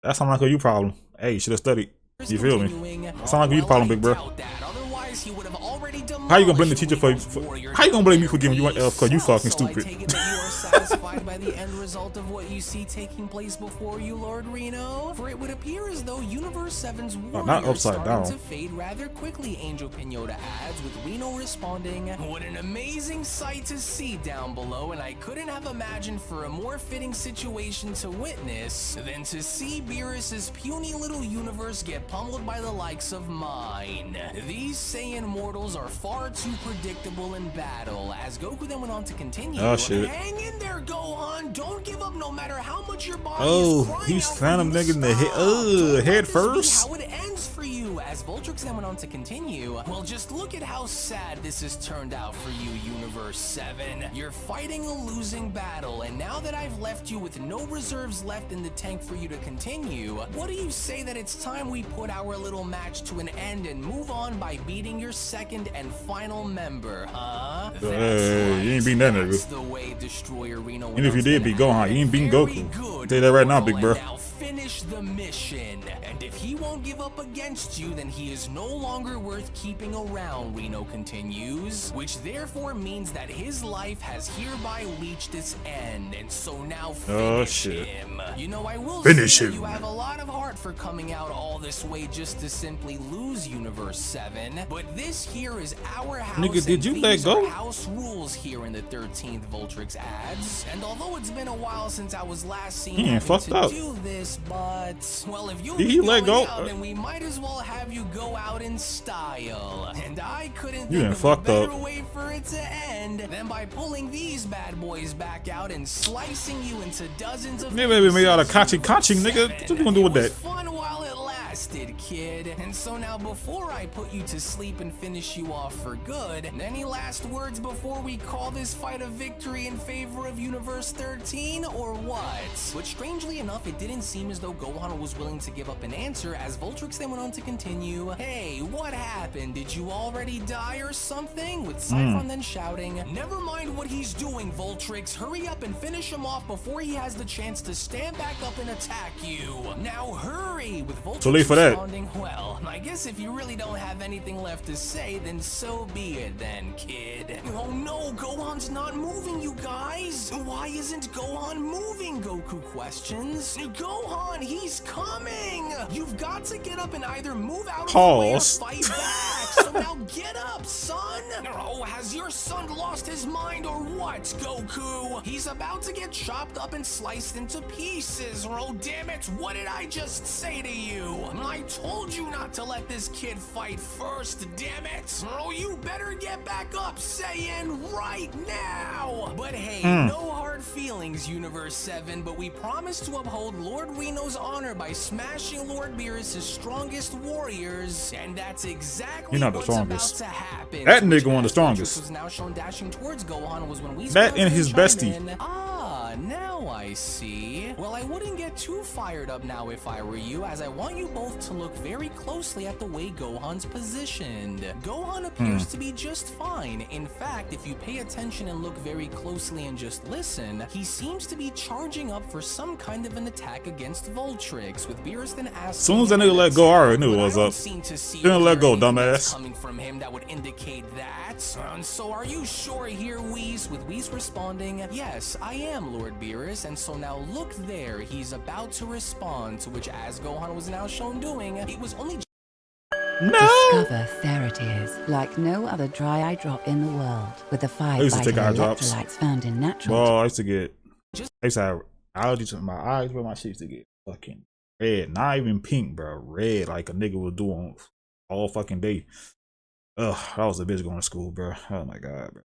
That sounds like a you problem. Hey, you should have studied. You feel me? That sounds like a you problem, big bro. How you gonna blame the teacher for how you gonna blame me for giving you an F because you fucking stupid? Satisfied by the end result of what you see taking place before you, Lord Rino? For it would appear as though Universe 7's warriors starting to fade rather quickly, Angel Pinota adds, with Rino responding, what an amazing sight to see down below, and I couldn't have imagined for a more fitting situation to witness than to see Beerus's puny little universe get pummeled by the likes of mine. These Saiyan mortals are far too predictable in battle, as Goku then went on to continue. Oh shit. Hang in there, Gohan. Don't give up no matter how much your body is crying he's out trying for to you nigga in the head first. how it ends for you, as Voltrix then went on to continue. Well, just look at how sad this has turned out for you, Universe 7. You're fighting a losing battle, and now that I've left you with no reserves left in the tank for you to continue, what do you say that it's time we put our little match to an end and move on by beating your second and final member, huh? Hey, you ain't beating that nigga. That's the way Destroyer Rino. And if you did beat Gohan, you ain't beating Goku. I'll tell you that right now, big bro. Now finish the mission, and if he won't give up against you, then he is no longer worth keeping around, Rino continues, which therefore means that his life has hereby reached its end, and so now finish him. You know, I will say you have a lot of heart for coming out all this way just to simply lose, Universe 7, but this here is our house. Nigga, did you let go? House rules here in the 13th Voltrix adds, and although it's been a while since I was last seen having to do this, but well, if you'll be let go, out, then we might as well have you go out in style. And I couldn't you think of a better way for it to end than by pulling these bad boys back out and slicing you into dozens of pieces. Maybe made out of kachi, nigga. What you gonna do with that? Fun while it lasted, kid. And so now, before I put you to sleep and finish you off for good, any last words before we call this fight a victory in favor of Universe 13, or what? But strangely enough, it didn't seem as though Gohan was willing to give up an answer, as Voltrix then went on to continue, hey, what happened? Did you already die or something? With Cyphron then shouting, never mind what he's doing, Voltrix. Hurry up and finish him off before he has the chance to stand back up and attack you. Now hurry! With Voltrix responding, well, I guess if you really don't have anything left to say, then so be it then, kid. Oh no, Gohan's not moving, you guys! Why isn't Gohan moving? Goku questions. Gohan, he's coming! You've got to get up and either move out of the way or fight back! So now get up, son! Oh, has your son lost his mind or what, Goku? He's about to get chopped up and sliced into pieces. Oh, damn it, what did I just say to you? I told you not to let this kid fight first, damn it! Oh, you better get back up, Saiyan, right now! But hey, no hard feelings, Universe 7, but we promise to uphold Lord Rino's honor by smashing Lord Beerus' strongest warriors, and that's exactly what's about to happen. That nigga one of the strongest. Was now shown dashing towards Gohan was when we that and his bestie. Now I see. Well, I wouldn't get too fired up now if I were you, as I want you both to look very closely at the way Gohan's positioned. Gohan appears to be just fine. In fact, if you pay attention and look very closely and just listen, he seems to be charging up for some kind of an attack against Voltrix, with Beerus then asking, as soon as that nigga let go, I already knew it was up. Didn't let go, dumbass. Coming from him that would indicate that. And so are you sure here, Whis? With Whis responding, yes, I am, Lord Beerus, and so now look there, he's about to respond, to which, as Gohan was now shown doing, it was only Discover Theratears, like no other dry eye drop in the world, with the 5 vital electrolytes found in natural. Well, I used to have allergies to my eyes, where my shit used to get fucking red, not even pink, bro, red, like a nigga was doing all fucking day. Ugh, I was a bitch going to school, bro. Oh my god, bro.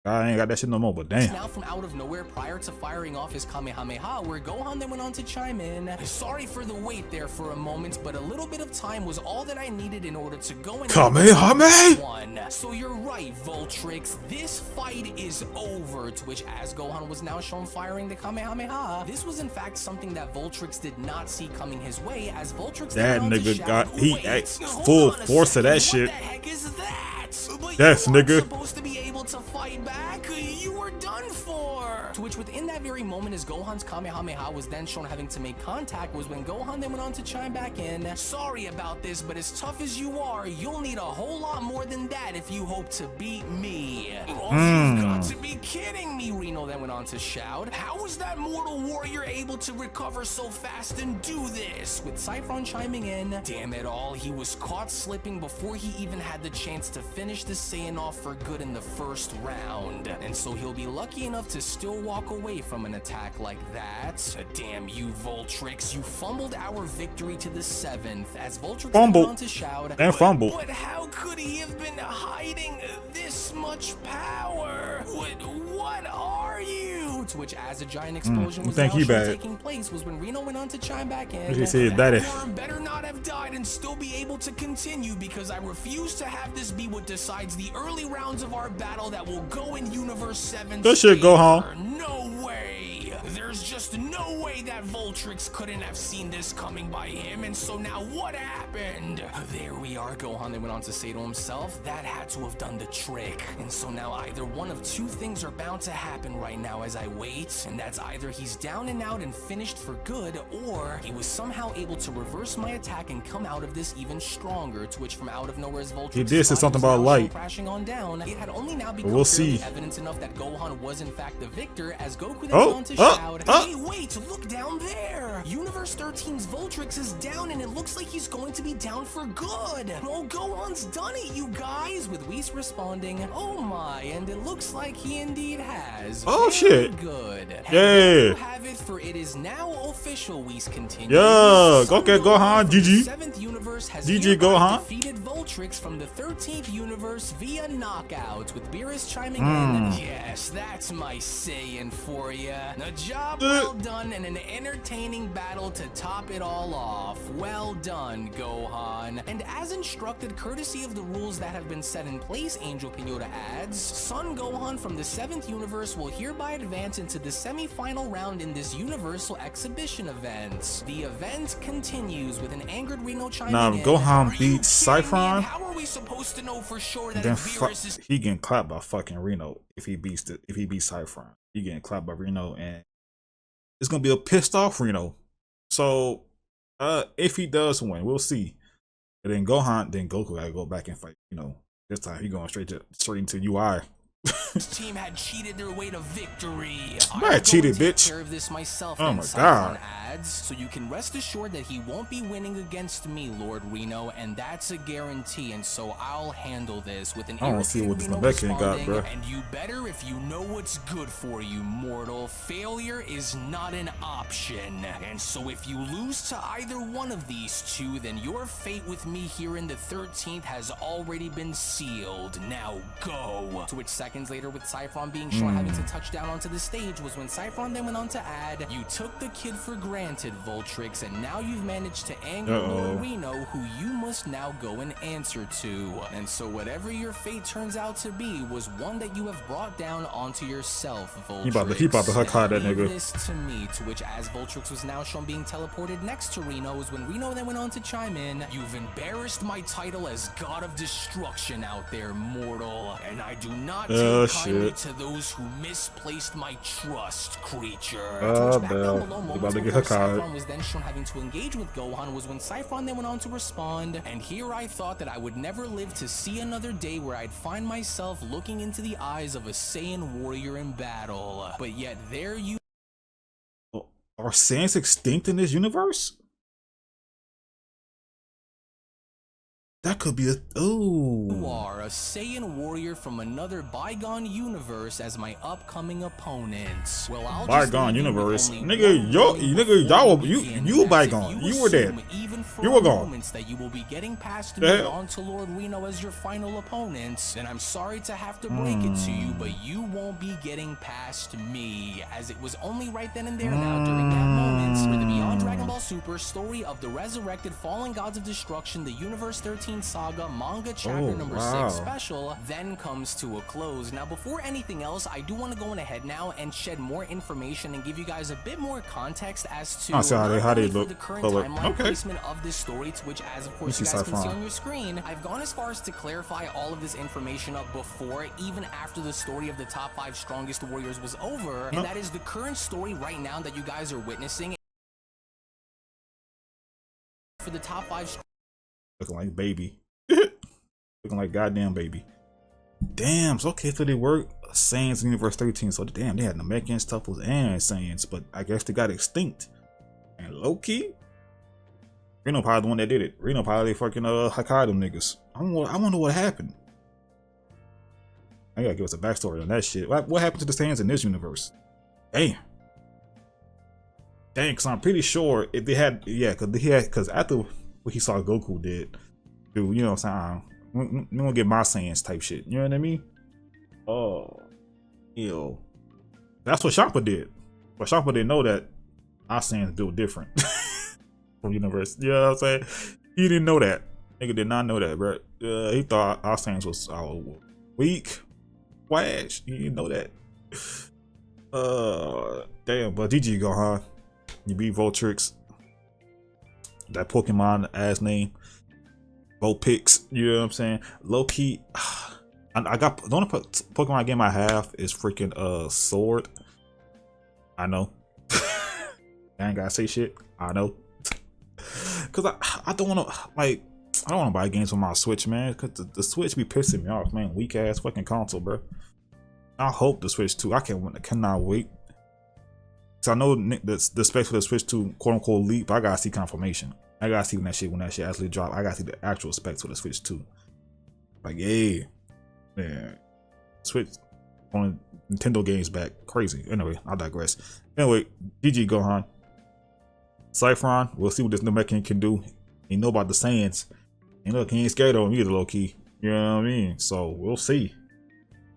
I ain't got that shit no more, but damn. Now from out of nowhere, prior to firing off his Kamehameha, where Gohan then went on to chime in. Sorry for the wait there for a moment, but a little bit of time was all that I needed in order to go and Kamehameha! One. So you're right, Voltrix. This fight is over. To which, as Gohan was now shown firing the Kamehameha, this was in fact something that Voltrix did not see coming his way, as Voltrix that nigga got full force of that shit. What the heck is that? But yes, nigga. Supposed to be able to fight back. You were done for. To which, within that very moment, as Gohan's Kamehameha was then shown having to make contact, was when Gohan then went on to chime back in. Sorry about this, but as tough as you are, you'll need a whole lot more than that if you hope to beat me. Oh, you've got to be kidding me, Rino then went on to shout. How was that mortal warrior able to recover so fast and do this? With Saifron chiming in, damn it all, he was caught slipping before he even had the chance to finish the Saiyan off for good in the first round. And so he'll be lucky enough to still walk away from an attack like that. Damn you, Voltrix, you fumbled our victory to the 7th, as Voltrix went on to shout. And fumble. But how could he have been hiding this much power? What are you? To which, as a giant explosion was now taking place, was when Rino went on to chime back in. He said, "Daddy, better not have died and still be able to continue, because I refuse to have this be what decides the early rounds of our battle that will go in Universe 7. Good shit, Gohan. No way. There's just no way that Voltrix couldn't have seen this coming by him, and so now what happened? There we are, Gohan then went on to say to himself, that had to have done the trick. And so now either one of two things are bound to happen right now as I wait, and that's either he's down and out and finished for good, or he was somehow able to reverse my attack and come out of this even stronger. To which, from out of nowhere, as Voltrix he did say something about light. Crashing on down, it had only now become we'll see. Evidence enough that Gohan was in fact the victor, as Goku then went on to shout, hey, wait, look down there! Universe 13's Voltrix is down, and it looks like he's going to be down for good. Oh, Gohan's done it, you guys! With Whis responding, oh my, and it looks like he indeed has. Oh, shit. Good. Yeah. Have it, for it is now official, Whis continues. Yeah, go get Gohan, GG. 7th universe has GG Gohan. defeated Voltrix from the 13th universe via knockout, with Beerus chiming in. Yes, that's my Saiyan for ya. A job well done and an entertaining battle to top it all off. Well done, Gohan. And as instructed, courtesy of the rules that have been set in place, Angel Pinota adds, Son Gohan from the 7th universe will hereby advance into the semi-final round in this Universal Exhibition event. The event continues with an angered Rino chiming in. Gohan beats Saifron. How are we supposed to know for sure that then he getting clapped by fucking Rino if he beats Saifron. He getting clapped by Rino, and it's gonna be a pissed off Rino. So if he does win, we'll see. And then Goku gotta go back and fight. This time he going straight into UI. Team had cheated their way to victory. I cheated, bitch. Care of this myself. Oh my god. Adds, so you can rest assured that he won't be winning against me, Lord Rino, and that's a guarantee. And so I'll handle this with an. I don't see what this Namekian got, bro. And you better, if you know what's good for you, mortal. Failure is not an option. And so if you lose to either one of these two, then your fate with me here in the 13th has already been sealed. Now go. To which, seconds later, with Saifron being shown having to touch down onto the stage, was when Saifron then went on to add, you took the kid for granted, Voltrix, and now you've managed to anger Lord Rino, who you must now go and answer to. And so whatever your fate turns out to be was one that you have brought down onto yourself, Voltrix. He about to hook hard that nigga. This to me, to which, as Voltrix was now shown being teleported next to Rino, was when Rino then went on to chime in, you've embarrassed my title as God of Destruction out there, mortal, and I do not take kindly to those who misplaced my trust, creature. Back down below, moments before Saifron was then shown having to engage with Gohan, was when Saifron then went on to respond, and here I thought that I would never live to see another day where I'd find myself looking into the eyes of a Saiyan warrior in battle. But yet there you are. Saiyans extinct in this universe? That could be a You are a Saiyan warrior from another bygone universe as my upcoming opponent. Well, I'll bygone universe, nigga. You bygone. You were dead. You were gone. That you will be getting past me on to Lord Reno as your final opponent, and I'm sorry to have to break it to you, but you won't be getting past me, as it was only right then and there now during that moment where the Beyond Dragon Ball Super story of the resurrected fallen gods of destruction, the Universe 13 Saga Manga Chapter number 6 special then comes to a close. Now, before anything else, I do want to go on ahead now and shed more information and give you guys a bit more context as to how they look. The current timeline placement of this story, to which, as of course you guys can see on your screen, I've gone as far as to clarify all of this information up before, even after the story of the top 5 strongest warriors was over, and that is the current story right now that you guys are witnessing for the top 5. Looking like baby. Looking like goddamn baby. Damn, so okay, so they were Saiyans in Universe 13, so damn, they had Namekians, Tuffles, and Saiyans, but I guess they got extinct. And low-key, Reno probably the one that did it. Reno probably fucking Hokkaido niggas. I wonder what happened. I gotta give us a backstory on that shit. What happened to the Saiyans in this universe? Damn. Dang, cause I'm pretty sure if they had, cause after what he saw Goku did, dude, you know what I'm saying? We gonna get my Saiyans type shit. You know what I mean? Oh, ew. That's what Champa did. But Champa didn't know that our Saiyans built different from universe. You know what I'm saying? He didn't know that. Nigga did not know that, bro. He thought our Saiyans was weak, flash. He didn't know that. Damn. But GG Gohan, you beat Voltrix. That Pokemon ass name, Vulpix. You know what I'm saying? Low key, I got the only Pokemon game I have is freaking Sword. I know. I ain't gotta say shit. I know. Cause I don't wanna I don't wanna buy games on my Switch, man. Cause the Switch be pissing me off, man. Weak ass fucking console, bro. I hope the Switch 2. I cannot wait. Cause I know the specs for the Switch 2 quote unquote leak, but I gotta see confirmation. I gotta see when that shit actually drop. I gotta see the actual specs for the Switch 2. Like, yeah, man. Switch on Nintendo games back. Crazy. Anyway, I digress. Anyway, GG Gohan. Cyphron, we'll see what this Namekian can do. He know about the Saiyans. And look, he ain't scared of him either, low key. You know what I mean? So we'll see.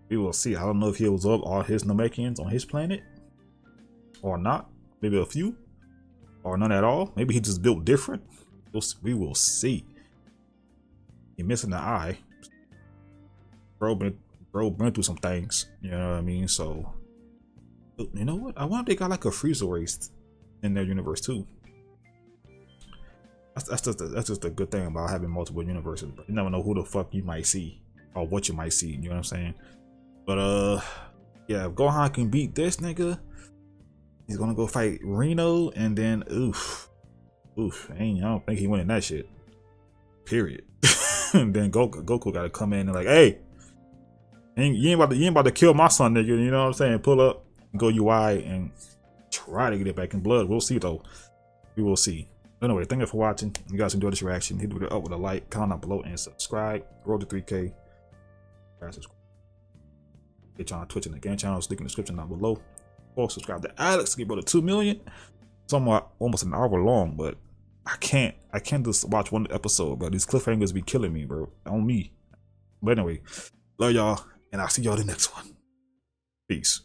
We will see. I don't know if he was up all his Namekians on his planet or not. Maybe a few or none at all. Maybe he just built different. We will see. He missing the eye. Bro been through some things. You know what I mean? So you know what? I wonder if they got like a Frieza race in their universe too. That's just a good thing about having multiple universes. You never know who the fuck you might see or what you might see. You know what I'm saying? But yeah, if Gohan can beat this nigga, he's gonna go fight Reno, and then I don't think he winning that shit. Period. And then Goku gotta come in and like, hey, you ain't about to kill my son, nigga. You know what I'm saying? Pull up, go UI, and try to get it back in blood. We'll see though. We will see. Anyway, thank you for watching. If you guys enjoyed this reaction, hit it up with a like, comment down below, and subscribe. Roll to 3K. Get y'all on Twitch and the game channels. Link in the description down below. Or subscribe to Alex to get to 2 million. Somewhat almost an hour long, but I can't just watch one episode, bro. These cliffhangers be killing me, bro. On me. But anyway, love y'all, and I'll see y'all the next one. Peace.